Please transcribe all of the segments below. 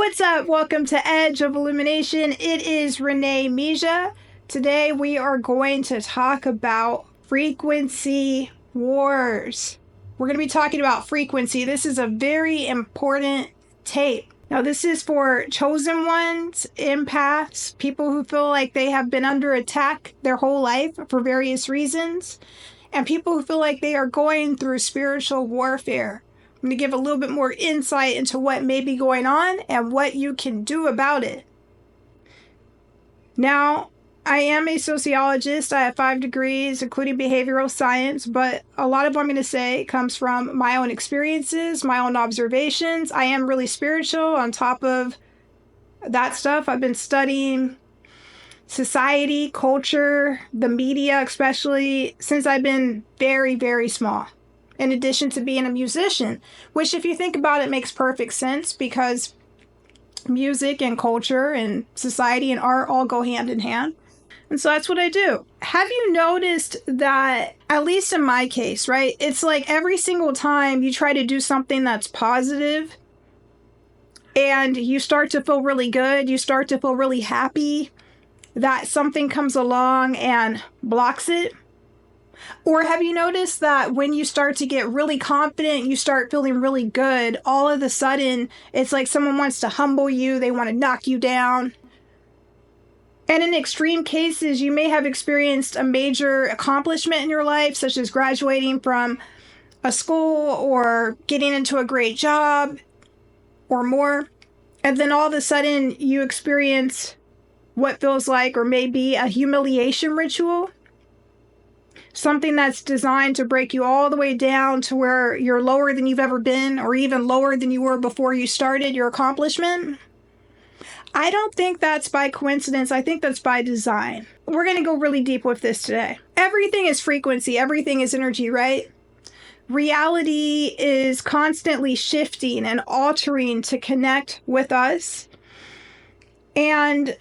What's up? Welcome to Edge of Illumination. It is Renee Mija. Today we are going to talk about frequency wars. We're going to be talking about frequency. This is a very important tape. Now, this is for chosen ones, empaths, people who feel like they have been under attack their whole life for various reasons, and people who feel like they are going through spiritual warfare. I'm going to give a little bit more insight into what may be going on and what you can do about it. Now, I am a sociologist. I have 5 degrees, including behavioral science, but a lot of what I'm going to say comes from my own experiences, my own observations. I am really spiritual. On top of that stuff, I've been studying society, culture, the media, especially since I've been very, very small. In addition to being a musician, which if you think about it makes perfect sense because music and culture and society and art all go hand in hand. And so that's what I do. Have you noticed that, at least in my case, right? It's like every single time you try to do something that's positive and you start to feel really good, you start to feel really happy, that something comes along and blocks it. Or have you noticed that when you start to get really confident, you start feeling really good, all of a sudden, it's like someone wants to humble you, they want to knock you down. And in extreme cases, you may have experienced a major accomplishment in your life, such as graduating from a school or getting into a great job or more. And then all of a sudden, you experience what feels like or may be a humiliation ritual. Something that's designed to break you all the way down to where you're lower than you've ever been, or even lower than you were before you started your accomplishment. I don't think that's by coincidence. I think that's by design. We're going to go really deep with this today. Everything is frequency. Everything is energy, right? Reality is constantly shifting and altering to connect with us. And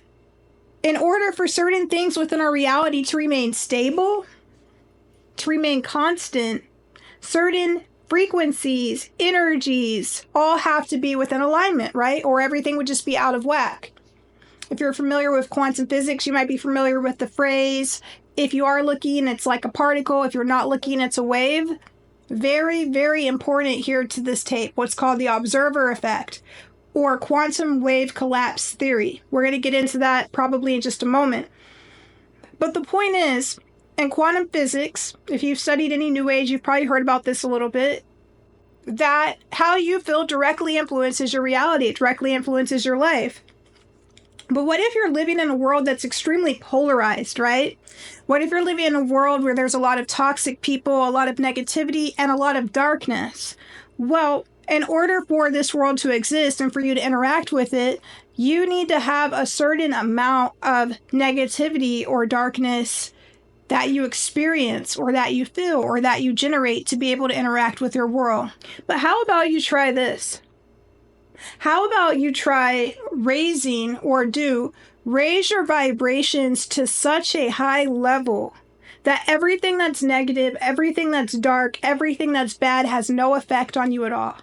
in order for certain things within our reality to remain stable, to remain constant, certain frequencies, energies, all have to be within alignment, right? Or everything would just be out of whack. If you're familiar with quantum physics, you might be familiar with the phrase, if you are looking, it's like a particle. If you're not looking, it's a wave. Very, very important here to this tape, what's called the observer effect or quantum wave collapse theory. We're going to get into that probably in just a moment. But the point is, in quantum physics, if you've studied any New Age, you've probably heard about this a little bit, that how you feel directly influences your reality. It directly influences your life. But what if you're living in a world that's extremely polarized, right? What if you're living in a world where there's a lot of toxic people, a lot of negativity, and a lot of darkness? Well, in order for this world to exist and for you to interact with it, you need to have a certain amount of negativity or darkness that you experience or that you feel or that you generate to be able to interact with your world. But how about you try this? How about you try raise your vibrations to such a high level that everything that's negative, everything that's dark, everything that's bad has no effect on you at all.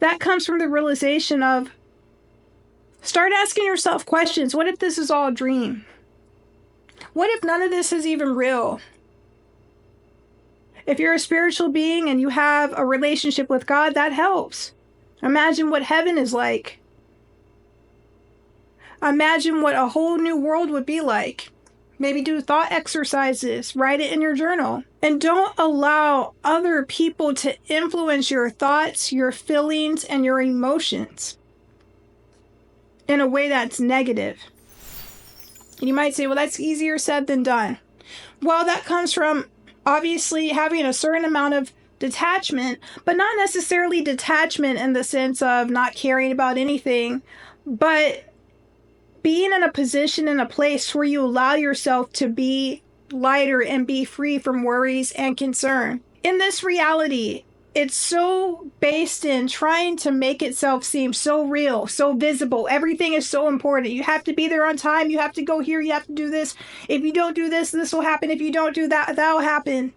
That comes from the realization of, start asking yourself questions. What if this is all a dream? What if none of this is even real? If you're a spiritual being and you have a relationship with God, that helps. Imagine what heaven is like. Imagine what a whole new world would be like. Maybe do thought exercises, write it in your journal. And don't allow other people to influence your thoughts, your feelings, and your emotions in a way that's negative. And you might say, well, that's easier said than done. Well, that comes from obviously having a certain amount of detachment, but not necessarily detachment in the sense of not caring about anything, but being in a position, in a place where you allow yourself to be lighter and be free from worries and concern. In this reality, it's so based in trying to make itself seem so real, so visible. Everything is so important. You have to be there on time. You have to go here. You have to do this. If you don't do this, this will happen. If you don't do that, that will happen.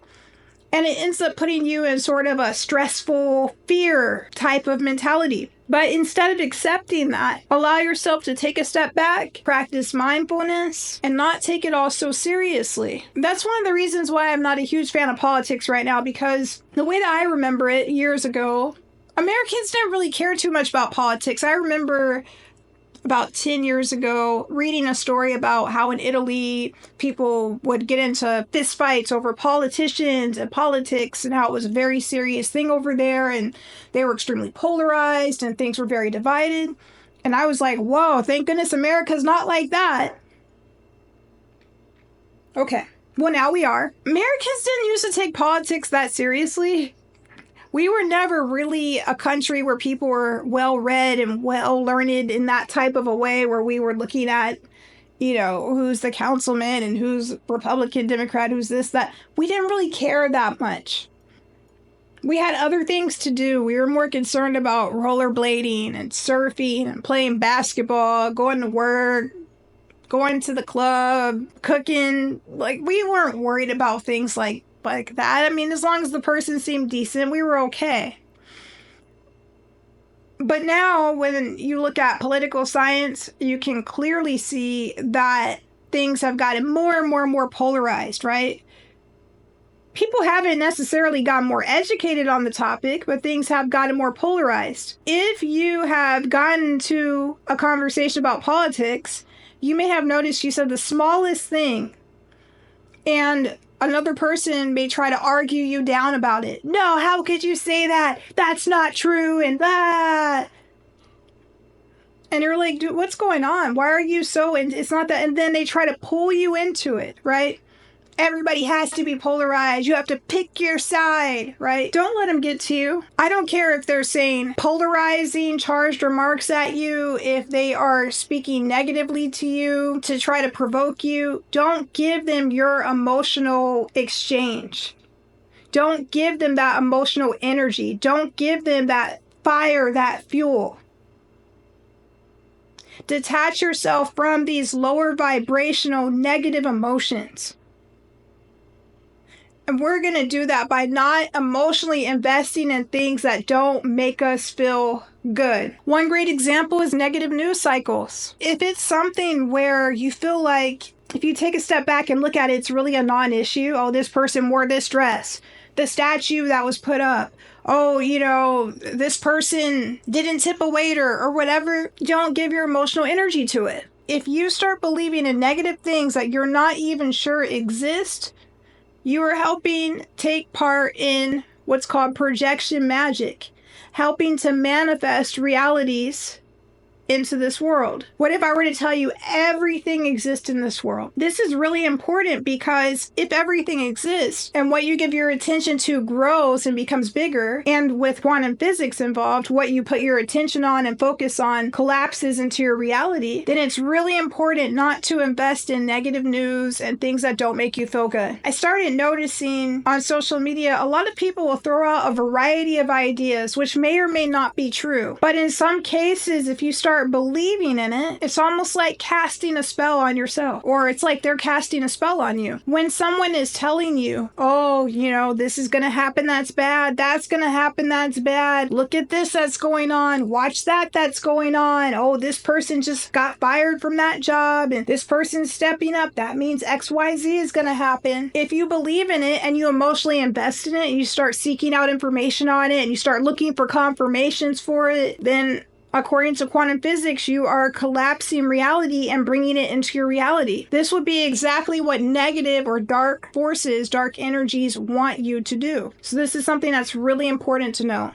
And it ends up putting you in sort of a stressful fear type of mentality. But instead of accepting that, allow yourself to take a step back, practice mindfulness, and not take it all so seriously. That's one of the reasons why I'm not a huge fan of politics right now, because the way that I remember it years ago, Americans didn't really care too much about politics. I remember about 10 years ago reading a story about how in Italy people would get into fistfights over politicians and politics, and how it was a very serious thing over there, and they were extremely polarized and things were very divided. And I was like, whoa, thank goodness America's not like that. Okay, well, now we are. Americans didn't used to take politics that seriously. We were never really a country where people were well-read and well-learned in that type of a way, where we were looking at, who's the councilman and who's Republican, Democrat, who's this, that. We didn't really care that much. We had other things to do. We were more concerned about rollerblading and surfing and playing basketball, going to work, going to the club, cooking. Like, we weren't worried about things like that. I mean, as long as the person seemed decent, we were okay. But now, when you look at political science, you can clearly see that things have gotten more and more and more polarized, right? People haven't necessarily gotten more educated on the topic, but things have gotten more polarized. If you have gotten to a conversation about politics, you may have noticed you said the smallest thing, and another person may try to argue you down about it. No, how could you say that? That's not true, and that. And you're like, dude, what's going on? Why are you so... And it's not that... And then they try to pull you into it, right? Everybody has to be polarized. You have to pick your side, right? Don't let them get to you. I don't care if they're saying polarizing, charged remarks at you, if they are speaking negatively to you to try to provoke you. Don't give them your emotional exchange. Don't give them that emotional energy. Don't give them that fire, that fuel. Detach yourself from these lower vibrational negative emotions. And we're going to do that by not emotionally investing in things that don't make us feel good. One great example is negative news cycles. If it's something where you feel like, if you take a step back and look at it, it's really a non-issue. Oh, this person wore this dress. The statue that was put up. Oh, this person didn't tip a waiter or whatever. Don't give your emotional energy to it. If you start believing in negative things that you're not even sure exist, you are helping take part in what's called projection magic, helping to manifest realities into this world. What if I were to tell you everything exists in this world? This is really important, because if everything exists and what you give your attention to grows and becomes bigger, and with quantum physics involved, what you put your attention on and focus on collapses into your reality, then it's really important not to invest in negative news and things that don't make you feel good. I started noticing on social media, a lot of people will throw out a variety of ideas, which may or may not be true. But in some cases, if you start believing in it, it's almost like casting a spell on yourself, or it's like they're casting a spell on you. When someone is telling you, oh, this is going to happen, that's bad, that's going to happen, that's bad, look at this that's going on, watch that that's going on, oh, this person just got fired from that job, and this person's stepping up, that means XYZ is going to happen. If you believe in it and you emotionally invest in it, and you start seeking out information on it, and you start looking for confirmations for it, then according to quantum physics, you are collapsing reality and bringing it into your reality. This would be exactly what negative or dark forces, dark energies want you to do. So this is something that's really important to know.